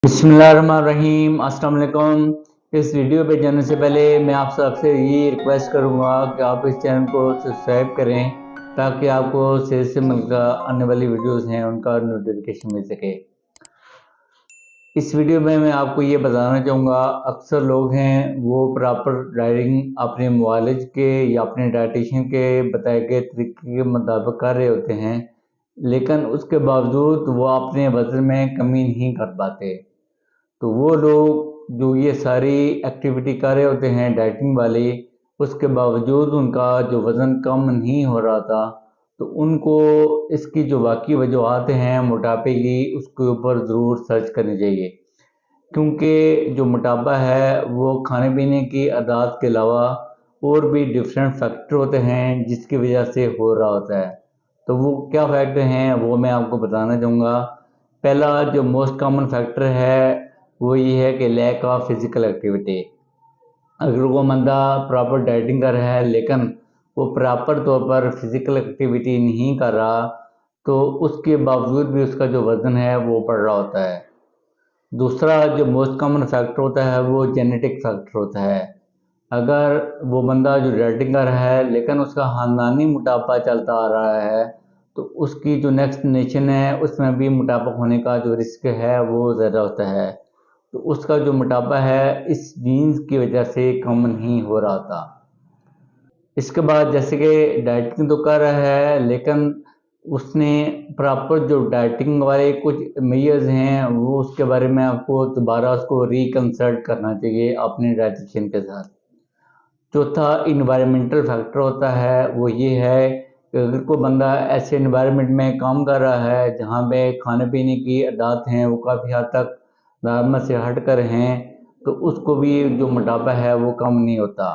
बिस्मिल्लाहिर्रहमानिर्रहीम। अस्सलाम वालेकुम। इस वीडियो पे जाने से पहले मैं आप सबसे ये रिक्वेस्ट करूंगा कि आप इस चैनल को सब्सक्राइब करें ताकि आपको सेहत से मिलकर आने वाली वीडियोस हैं उनका नोटिफिकेशन मिल सके। इस वीडियो में मैं आपको ये बताना चाहूँगा, अक्सर लोग हैं वो प्रॉपर डाइटिंग अपने मुआलिज के या अपने डाइटिशियन के बताए गए तरीके के मुताबिक कर रहे होते हैं, लेकिन उसके बावजूद वो अपने वज़न में कमी नहीं कर पाते। तो वो लोग जो ये सारी एक्टिविटी कर रहे होते हैं डाइटिंग वाली, उसके बावजूद उनका जो वज़न कम नहीं हो रहा था, तो उनको इसकी जो वाकई वजूहात हैं मोटापे की, उसके ऊपर ज़रूर सर्च करनी चाहिए। क्योंकि जो मोटापा है वो खाने पीने की आदत के अलावा और भी डिफरेंट फैक्टर होते हैं जिसकी वजह से हो रहा होता है। तो वो क्या फैक्टर हैं वो मैं आपको बताना चाहूँगा। पहला जो मोस्ट कॉमन फैक्टर है वो ये है कि लैक ऑफ फिज़िकल एक्टिविटी। अगर वो बंदा प्रॉपर डाइटिंग कर रहा है लेकिन वो प्रॉपर तौर पर फिज़िकल एक्टिविटी नहीं कर रहा, तो उसके बावजूद भी उसका जो वज़न है वो बढ़ रहा होता है। दूसरा जो मोस्ट कॉमन फैक्टर होता है वो जेनेटिक फैक्टर होता है। अगर वो बंदा जो डाइटिंग कर रहा है लेकिन उसका ख़ानदानी मोटापा चलता आ रहा है, तो उसकी जो नेक्स्ट जनरेशन है उसमें भी मोटापा होने का जो रिस्क है वो ज़्यादा होता है। तो उसका जो मोटापा है इस जीन्स की वजह से कम नहीं हो रहा था। इसके बाद जैसे कि डाइटिंग तो कर रहा है लेकिन उसने प्रॉपर जो डाइटिंग वाले कुछ मेजर्स हैं वो उसके बारे में आपको दोबारा उसको रिकंसल्ट करना चाहिए अपने डाइटिशियन के साथ। चौथा इन्वायरमेंटल फैक्टर होता है, वो ये है कि अगर कोई बंदा ऐसे इन्वायरमेंट में काम कर रहा है जहाँ पे खाने पीने की आदत हैं वो काफ़ी हद तक नॉर्मल से हट कर हैं, तो उसको भी जो मोटापा है वो कम नहीं होता।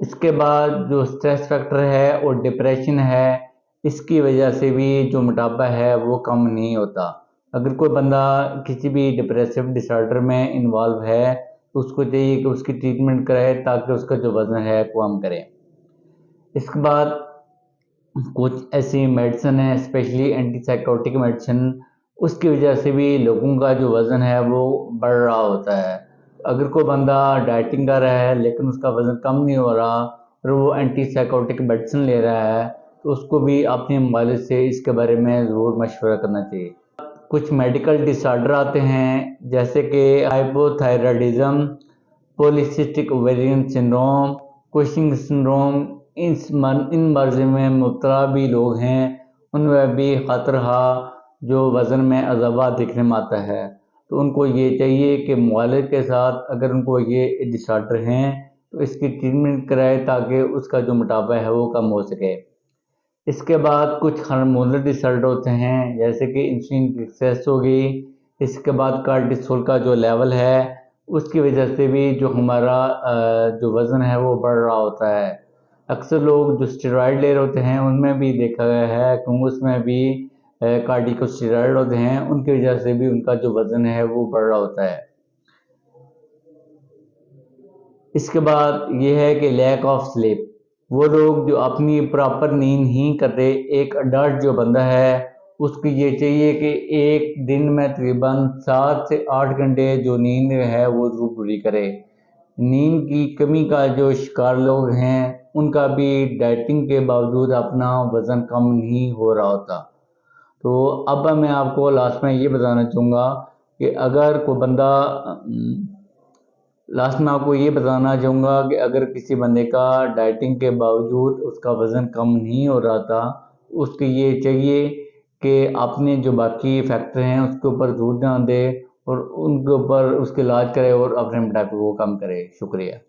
इसके बाद जो स्ट्रेस फैक्टर है और डिप्रेशन है, इसकी वजह से भी जो मोटापा है वो कम नहीं होता। अगर कोई बंदा किसी भी डिप्रेसिव डिसऑर्डर में इन्वॉल्व है तो उसको चाहिए कि उसकी ट्रीटमेंट कराए ताकि उसका जो वज़न है वो कम करे। इसके बाद कुछ ऐसी मेडिसिन है स्पेशली एंटीसाइकोटिक मेडिसिन, उसकी वजह से भी लोगों का जो वज़न है वो बढ़ रहा होता है। अगर कोई बंदा डाइटिंग कर रहा है लेकिन उसका वज़न कम नहीं हो रहा और वो एंटीसाइकोटिक मेडिसिन ले रहा है, तो उसको भी अपने मालिज से इसके बारे में ज़रूर मशवरा करना चाहिए। कुछ मेडिकल डिसऑर्डर आते हैं जैसे कि hypothyroidism, polycystic ovarian syndrome, Cushing syndrome. इन मर्ज़ में मुब्तला भी लोग हैं, उनमें भी खतरा जो वज़न में इजाफा दिखने में आता है, तो उनको ये चाहिए कि मुआलिज के साथ अगर उनको ये डिसऑर्डर हैं तो इसकी ट्रीटमेंट कराए ताकि उसका जो मोटापा है वो कम हो सके। इसके बाद कुछ हार्मोनल डिसऑर्डर होते हैं जैसे कि इंसुलिन की एक्सेस होगी। इसके बाद कार्टिसोल का जो लेवल है उसकी वजह से भी जो हमारा जो वज़न है वो बढ़ रहा होता है। अक्सर लोग जो स्टेरॉयड ले रहे होते हैं उनमें भी देखा गया है कि उसमें भी कार्टिकोस्टेरॉयड होते हैं, उनकी वजह से भी उनका जो वज़न है वो बढ़ रहा होता है। इसके बाद ये है कि लैक ऑफ स्लीप। वो लोग जो अपनी प्रॉपर नींद नहीं करते, एक अडल्ट जो बंदा है उसको ये चाहिए कि एक दिन में तकरीबन 7 से 8 घंटे जो नींद है वो ज़रूर पूरी करे। नींद की कमी का जो शिकार लोग हैं उनका भी डाइटिंग के बावजूद अपना वज़न कम नहीं हो रहा होता। तो अब मैं आपको लास्ट में ये बताना चाहूँगा कि अगर कोई बंदा लास्ट में आपको ये बताना चाहूँगा कि अगर किसी बंदे का डाइटिंग के बावजूद उसका वज़न कम नहीं हो रहा था, उसको ये चाहिए कि अपने जो बाकी फैक्टर हैं उसके ऊपर ज़रूर ध्यान दे और उनके ऊपर उसका इलाज करे और अपने मोटापे को कम करे। शुक्रिया।